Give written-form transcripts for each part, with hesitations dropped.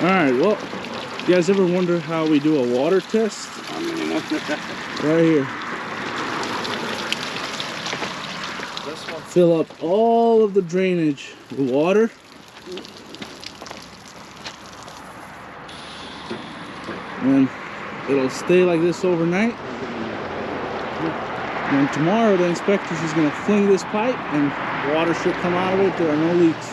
Alright, well, you guys ever wonder how we do a water test? Right here. Fill up all of the drainage with water. And it'll stay like this overnight. And tomorrow the inspector's just gonna fling this pipe and water should come out of it. There are no leaks.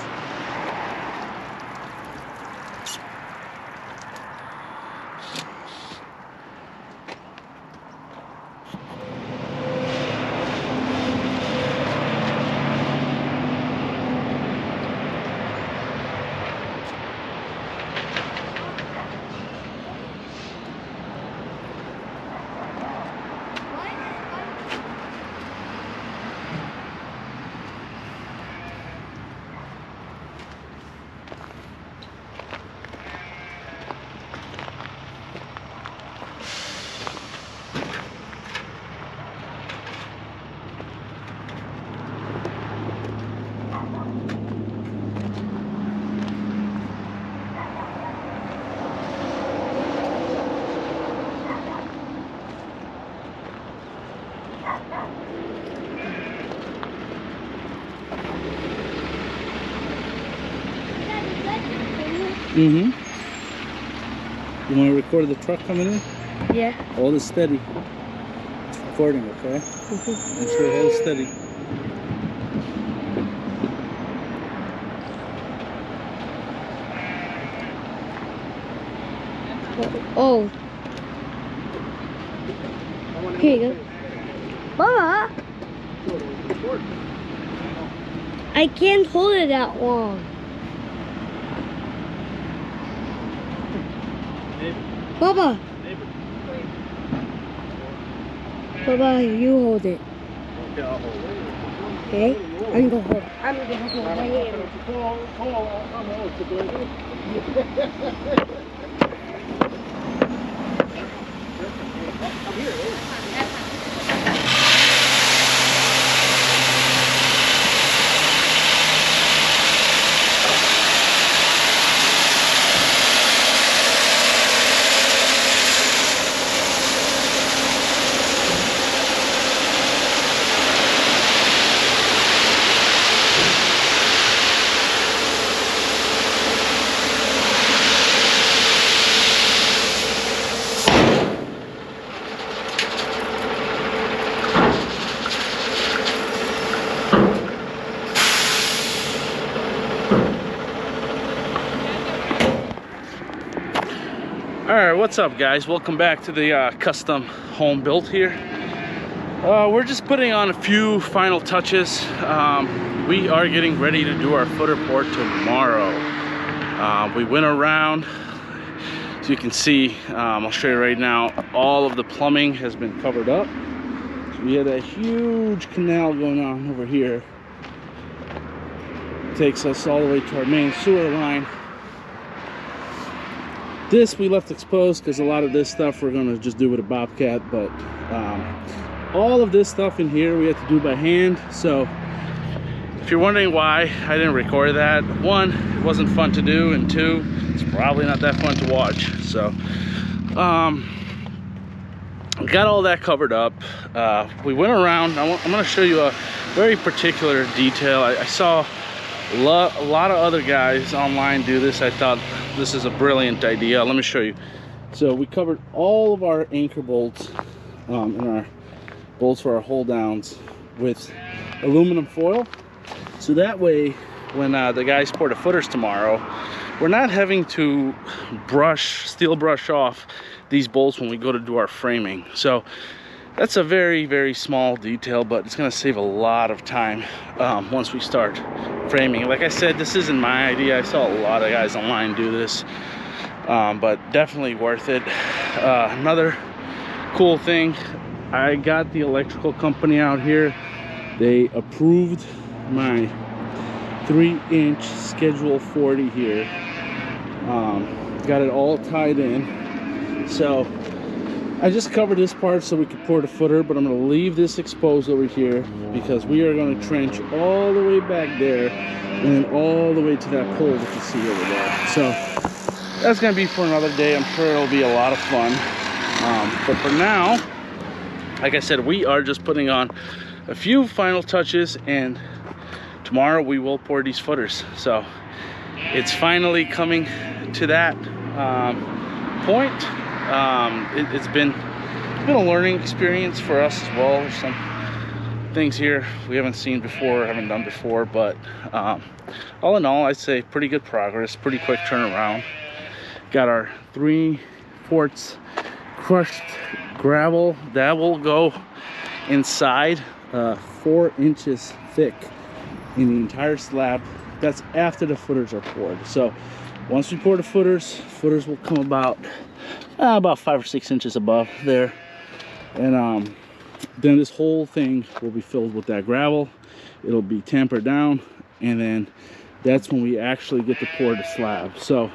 You want to record the truck coming in? Yeah. Hold it steady. It's recording, okay? Make sure it holds steady. Oh. Here you go. Mama! I can't hold it that long. Baba! Baba, you hold it. Okay, I'll hold it. Okay? I'm gonna hold it. I'm gonna hold my hand. Alright, what's up guys? Welcome back to the custom home built here. We're just putting on a few final touches. We are getting ready to do our footer pour tomorrow. We went around, as you can see, I'll show you right now, all of the plumbing has been covered up. So we had a huge canal going on over here. Takes us all the way to our main sewer line. This we left exposed because a lot of this stuff we're gonna just do with a bobcat, but all of this stuff in here we have to do by hand. So if you're wondering why I didn't record that, one, it wasn't fun to do, and two, it's probably not that fun to watch. So we got all that covered up. We went around. I'm gonna show you a very particular detail. I saw a lot of other guys online do this. I thought this is a brilliant idea. Let me show you. So we covered all of our anchor bolts and our bolts for our hold downs with aluminum foil. So that way, when the guys pour the footers tomorrow, we're not having to steel brush off these bolts when we go to do our framing. So that's a very, very small detail, but it's gonna save a lot of time once we start framing. Like I said, this isn't my idea. I saw a lot of guys online do this, but definitely worth it. Another cool thing, I got the electrical company out here. They approved my 3-inch schedule 40 here. Got it all tied in. So I just covered this part so we could pour the footer, but I'm going to leave this exposed over here because we are going to trench all the way back there and then all the way to that pole that you see over there. So that's gonna be for another day. I'm sure it'll be a lot of fun. But for now, like I said, we are just putting on a few final touches, and tomorrow we will pour these footers. So it's finally coming to that point. It's been a learning experience for us as well. There's some things here we haven't seen before, haven't done before, but all in all, I'd say pretty good progress, pretty quick turnaround. Got our 3/4 crushed gravel that will go inside 4 inches thick in the entire slab. That's after the footers are poured. So once we pour the footers will come about 5 or 6 inches above there, and then this whole thing will be filled with that gravel. It'll be tampered down, and then that's when we actually get to pour the slab. So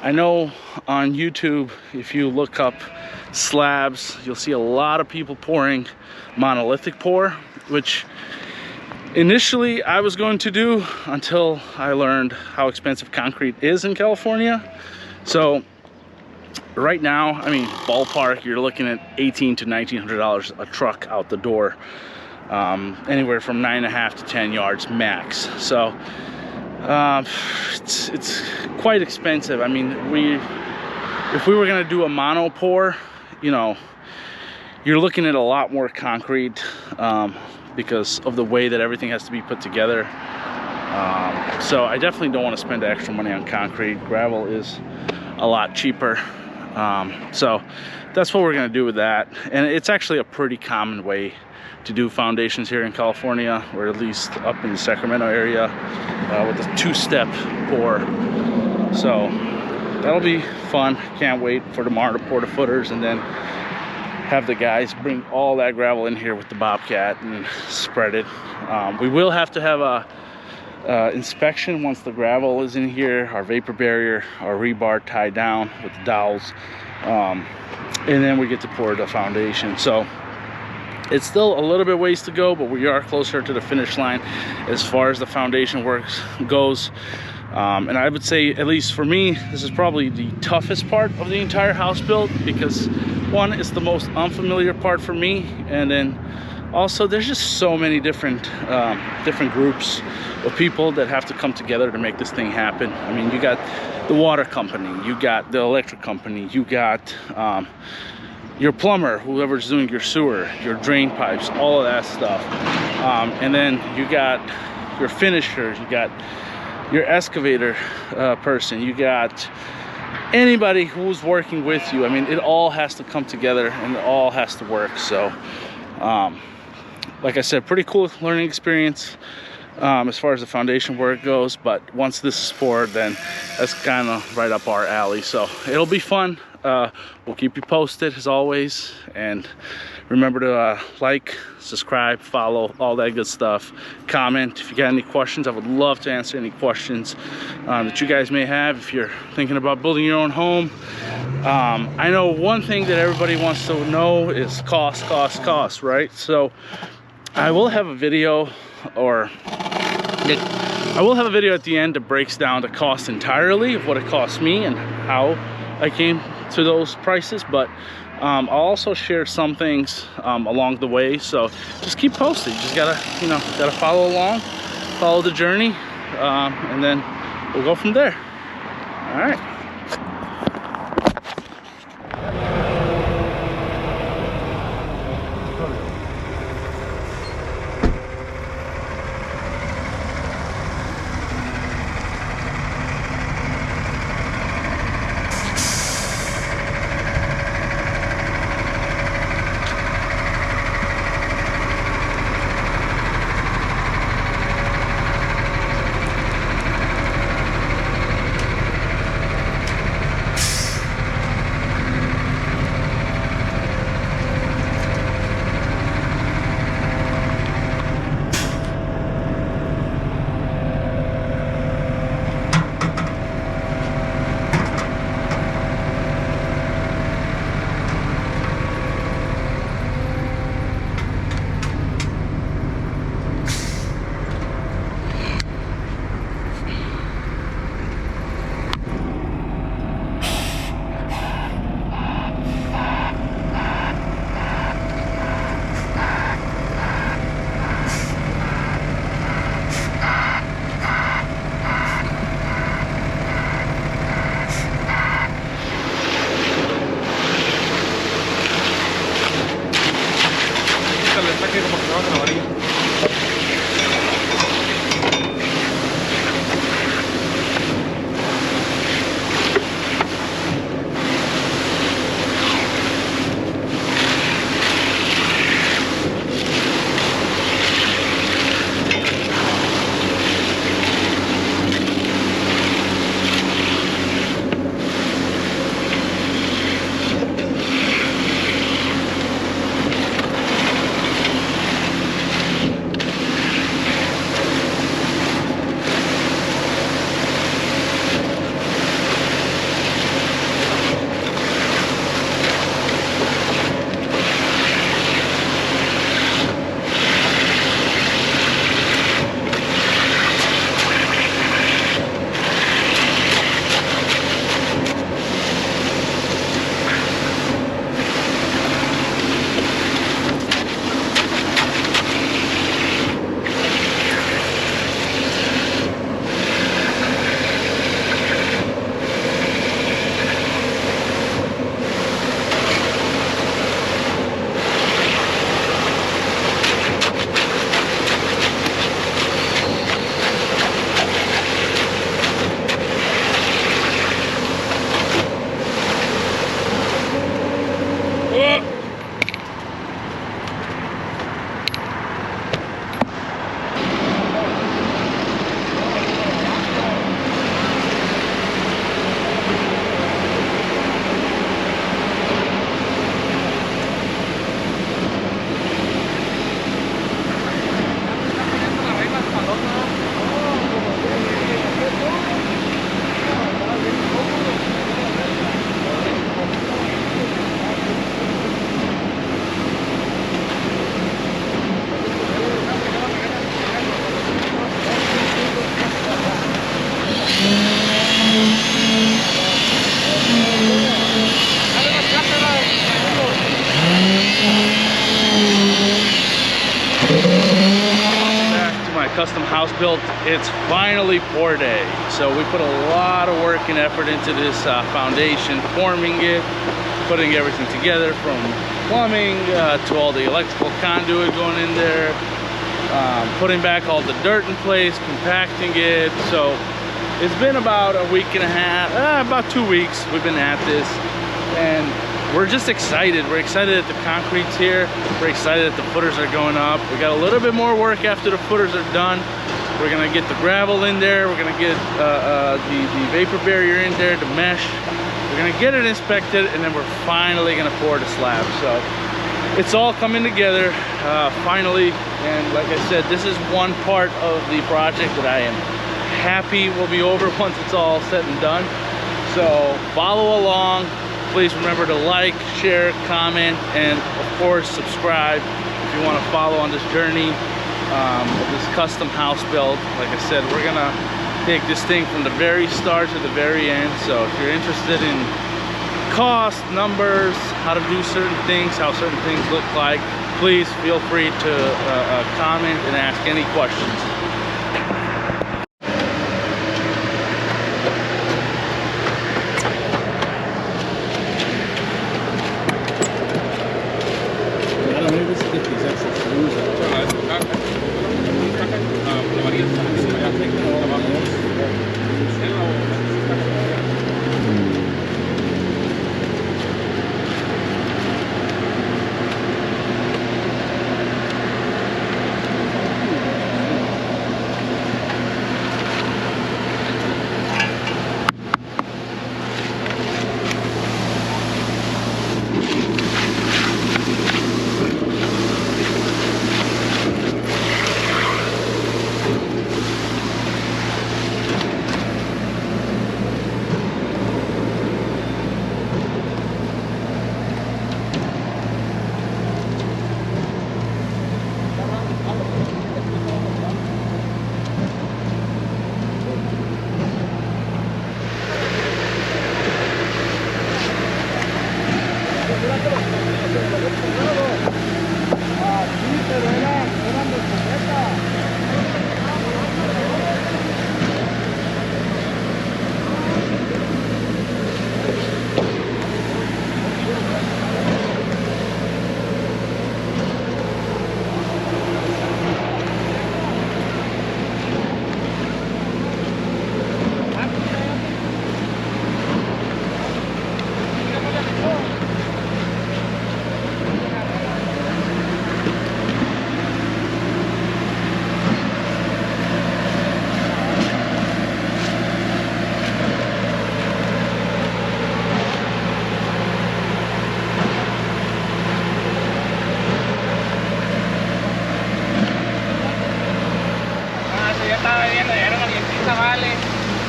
I know on YouTube, if you look up slabs, you'll see a lot of people pouring monolithic pour, which initially I was going to do until I learned how expensive concrete is in California. So right now, I mean, ballpark, you're looking at $1,800 to $1,900 a truck out the door, anywhere from 9.5 to 10 yards max. So it's quite expensive. I mean, if we were gonna do a mono pour, you know, you're looking at a lot more concrete because of the way that everything has to be put together. So I definitely don't want to spend extra money on concrete. Gravel is a lot cheaper. So that's what we're gonna do with that. And it's actually a pretty common way to do foundations here in California, or at least up in the Sacramento area, with a 2-step pour. So that'll be fun. Can't wait for tomorrow to pour the footers, and then have the guys bring all that gravel in here with the Bobcat and spread it. We will have to have a inspection once the gravel is in here, our vapor barrier, our rebar tied down with the dowels, and then we get to pour the foundation. So it's still a little bit ways to go, but we are closer to the finish line as far as the foundation works goes. And I would say, at least for me, this is probably the toughest part of the entire house build, because one, it's the most unfamiliar part for me, and then also there's just so many different groups of people that have to come together to make this thing happen. I mean, you got the water company, you got the electric company, you got your plumber, whoever's doing your sewer, your drain pipes, all of that stuff, and then you got your finishers, you got your excavator person, you got anybody who's working with you. I mean, it all has to come together and it all has to work. So like I said, pretty cool learning experience as far as the foundation work goes, but once this is poured, then that's kind of right up our alley. So it'll be fun. We'll keep you posted as always, and remember to like, subscribe, follow, all that good stuff. Comment if you got any questions. I would love to answer any questions that you guys may have if you're thinking about building your own home. I know one thing that everybody wants to know is cost, right? So I will have a video, or I will have a video at the end that breaks down the cost entirely of what it cost me and how I came to those prices, but I'll also share some things along the way. So just keep posted. You just gotta follow along, follow the journey, and then we'll go from there. All right. custom house built, it's finally pour day. So we put a lot of work and effort into this foundation, forming it, putting everything together from plumbing to all the electrical conduit going in there, putting back all the dirt in place, compacting it. So it's been about a week and a half, about 2 weeks we've been at this, and we're just excited. We're excited that the concrete's here. We're excited that the footers are going up. We got a little bit more work after the footers are done. We're gonna get the gravel in there. We're gonna get the vapor barrier in there, the mesh. We're gonna get it inspected, and then we're finally gonna pour the slab. So it's all coming together finally. And like I said, this is one part of the project that I am happy will be over once it's all said and done. So follow along. Please remember to like, share, comment, and of course subscribe if you want to follow on this journey of this custom house build. Like I said, we're gonna take this thing from the very start to the very end. So if you're interested in cost, numbers, how to do certain things, how certain things look like, please feel free to comment and ask any questions.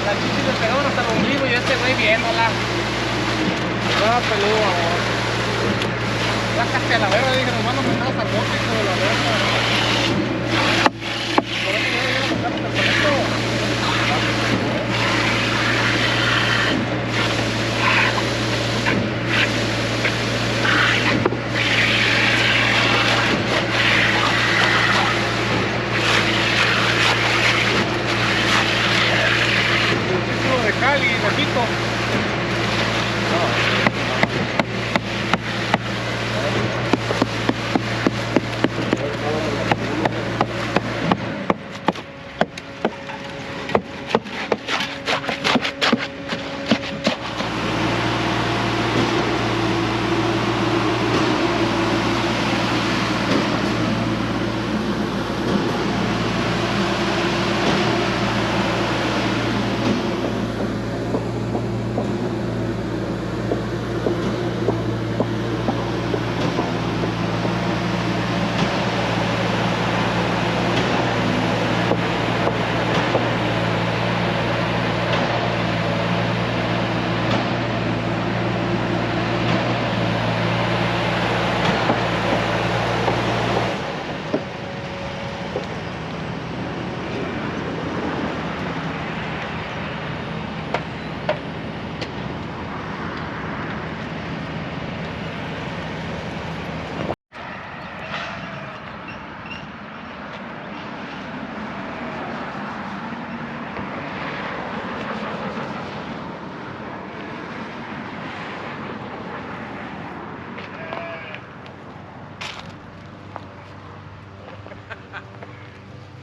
La chichi le pegaron hasta el ombligo y este güey viéndola. Estaba peludo, amor. Sácate a la verga, dije, nomás nos metamos al bote, hijo de la verga. Por eso ya llegaron a sacar el proyecto. De Cali, repito.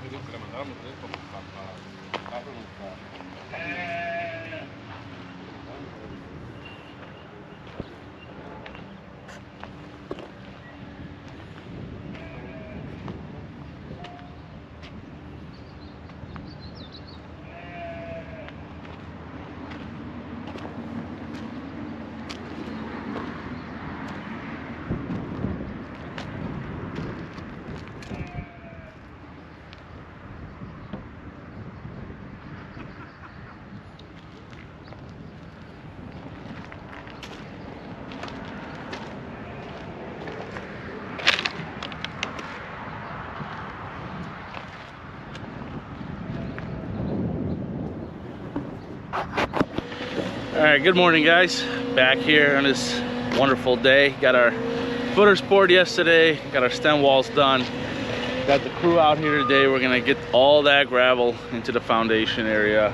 digo que le mandaron ustedes para darle nuestra. All right, good morning guys. Back here on this wonderful day. Got our footers poured yesterday, got our stem walls done. Got the crew out here today. We're gonna get all that gravel into the foundation area.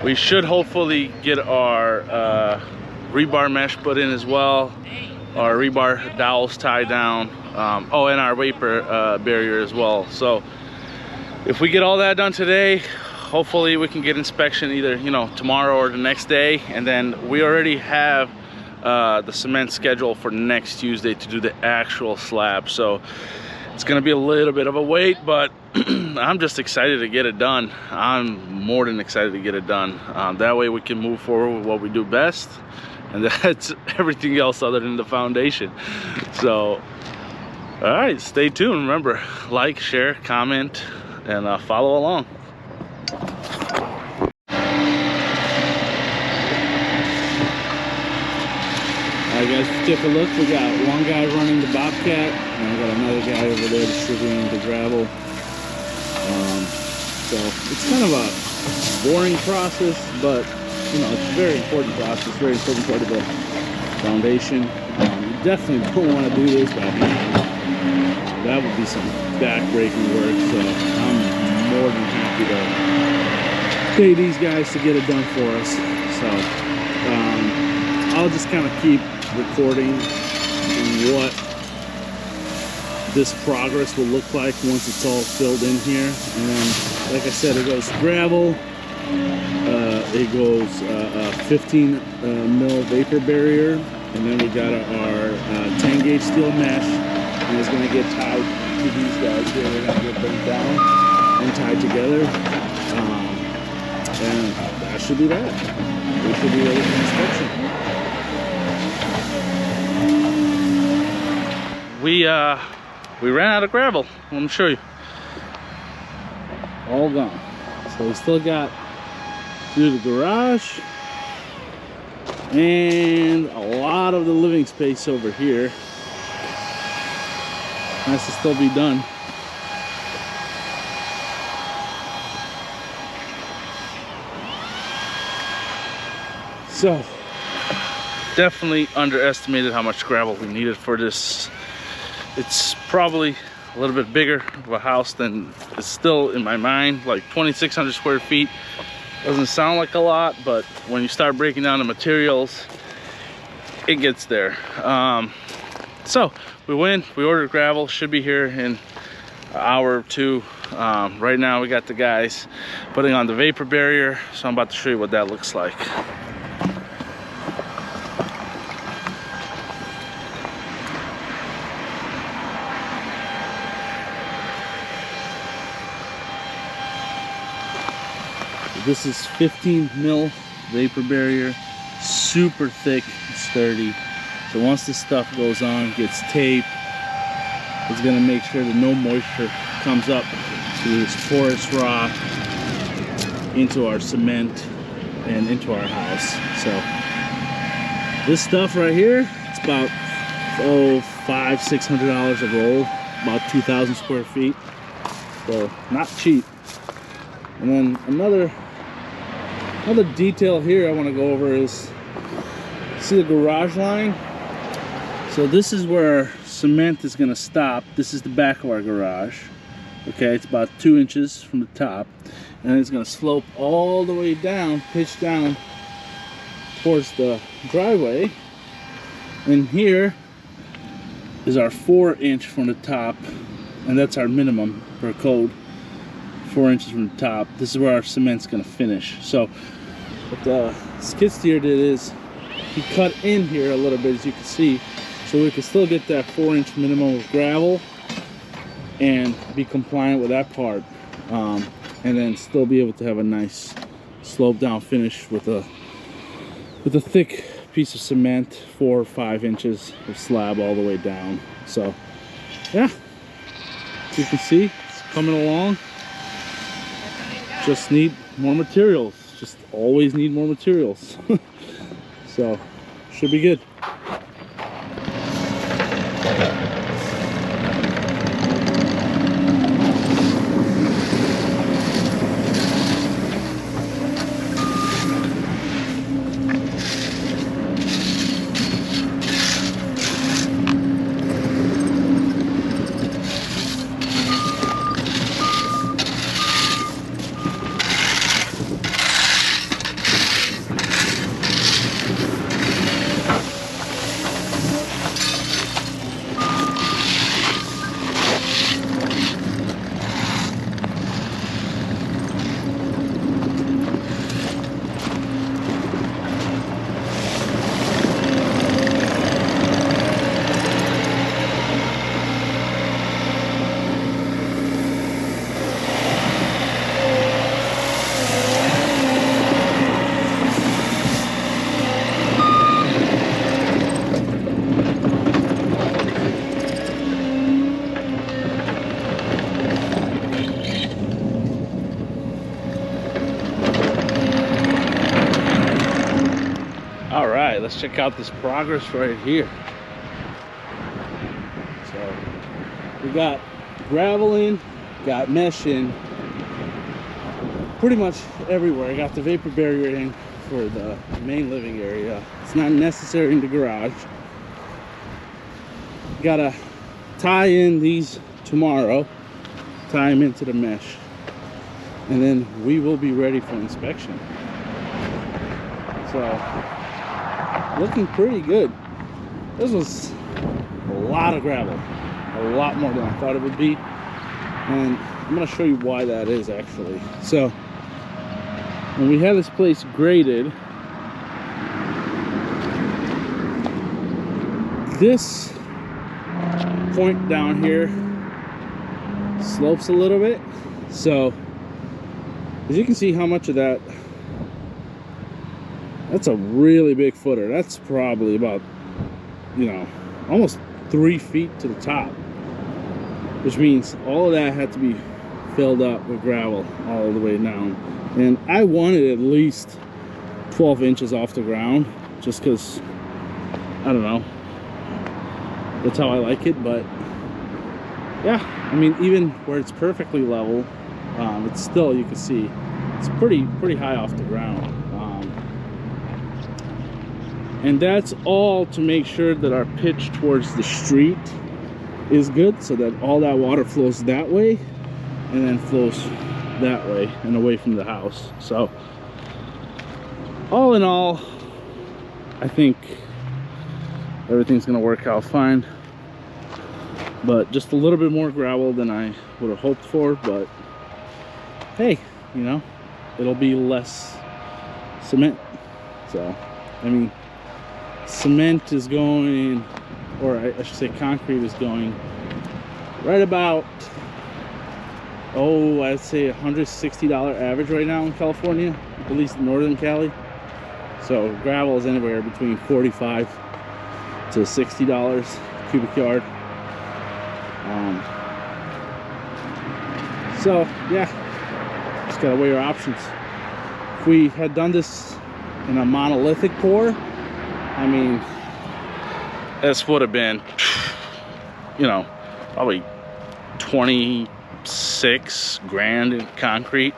We should hopefully get our rebar mesh put in as well. Our rebar dowels tied down. Oh, and our vapor barrier as well. So if we get all that done today, hopefully we can get inspection either, you know, tomorrow or the next day. And then we already have the cement scheduled for next Tuesday to do the actual slab. So it's gonna be a little bit of a wait, but I'm just excited to get it done. I'm more than excited to get it done. That way we can move forward with what we do best, and that's everything else other than the foundation. So, all right, stay tuned. Remember, like, share, comment, and follow along. Alright guys, take a look. We got one guy running the Bobcat, and we got another guy over there distributing the gravel. So it's kind of a boring process, but you know, it's a very important process, very important part of the foundation. You definitely don't want to do this by hand. That would be some back-breaking work, so I'm more than happy to pay these guys to get it done for us. So I'll just kind of keep recording what this progress will look like once it's all filled in here. And then, like I said, it goes gravel, it goes 15 mil vapor barrier, and then we got our 10 gauge steel mesh, and it's going to get tied to these guys here. We're going to get them down and tied together, and that should be that. We should be ready for inspection. We ran out of gravel. Let me show you. All gone. So we still got through the garage and a lot of the living space over here. Has to still be done. So definitely underestimated how much gravel we needed for this. It's probably a little bit bigger of a house than it's still in my mind, like 2,600 square feet. Doesn't sound like a lot, but when you start breaking down the materials, it gets there. So we went, we ordered gravel, should be here in an hour or two. Right now we got the guys putting on the vapor barrier, so I'm about to show you what that looks like. This is 15 mil vapor barrier, super thick, sturdy. So once this stuff goes on, gets taped, it's gonna make sure that no moisture comes up through this porous rock into our cement and into our house. So this stuff right here, it's about $500–600 a roll, about 2,000 square feet. So not cheap. And then another detail here I want to go over is, see the garage line? So this is where cement is going to stop. This is the back of our garage. Okay, it's about 2 inches from the top, and it's going to slope all the way down, pitch down towards the driveway. And here is our 4 inch from the top and that's our minimum per code, 4 inches from the top. This is where our cement's gonna finish. So what the skid steer did is he cut in here a little bit, as you can see, so we can still get that 4-inch minimum of gravel and be compliant with that part, and then still be able to have a nice slope down finish with a thick piece of cement, 4 or 5 inches of slab all the way down. So yeah, as you can see, it's coming along. Just need more materials, just always need more materials. So should be good. All right, let's check out this progress right here. So we got gravel in, got mesh in, pretty much everywhere. I got the vapor barrier in for the main living area. It's not necessary in the garage. Gotta tie in these tomorrow, tie them into the mesh, and then we will be ready for inspection. So looking pretty good. This was a lot of gravel, a lot more than I thought it would be, and I'm going to show you why that is actually. So when we had this place graded, this point down here slopes a little bit, so as you can see how much of that, that's a really big footer. That's probably about, you know, almost 3 feet to the top, which means all of that had to be filled up with gravel all the way down. And I wanted at least 12 inches off the ground, just because, I don't know, that's how I like it. But yeah, I mean, even where it's perfectly level, it's still, you can see, it's pretty high off the ground. And that's all to make sure that our pitch towards the street is good, so that all that water flows that way and then flows that way and away from the house. So all in all, I think everything's gonna work out fine, but just a little bit more gravel than I would have hoped for. But hey, you know, it'll be less cement. So I mean, cement is going, or I should say concrete is going right about, oh, I'd say $160 average right now in California, at least in Northern Cali. So gravel is anywhere between $45 to $60 cubic yard. So yeah, just gotta weigh your options. If we had done this in a monolithic pour, I mean, this would have been, you know, probably 26 grand in concrete,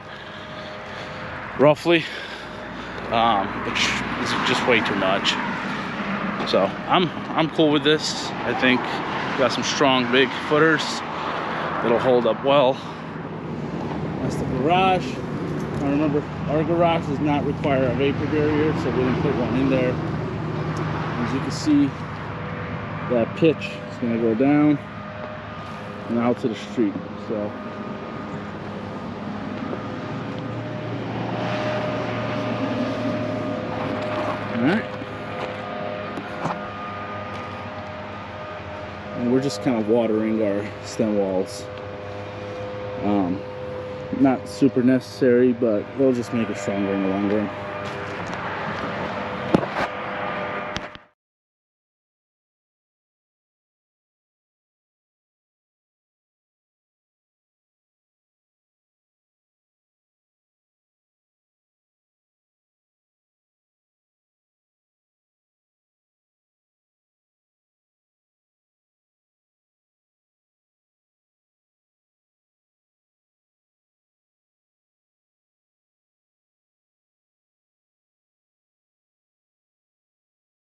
roughly, which is just way too much. So I'm cool with this. I think got some strong big footers that'll hold up well. That's the garage. I remember our garage does not require a vapor barrier, so we didn't put one in there. As you can see, that pitch is going to go down and out to the street. So all right, and we're just kind of watering our stem walls. Not super necessary, but they'll just make it stronger in the long run.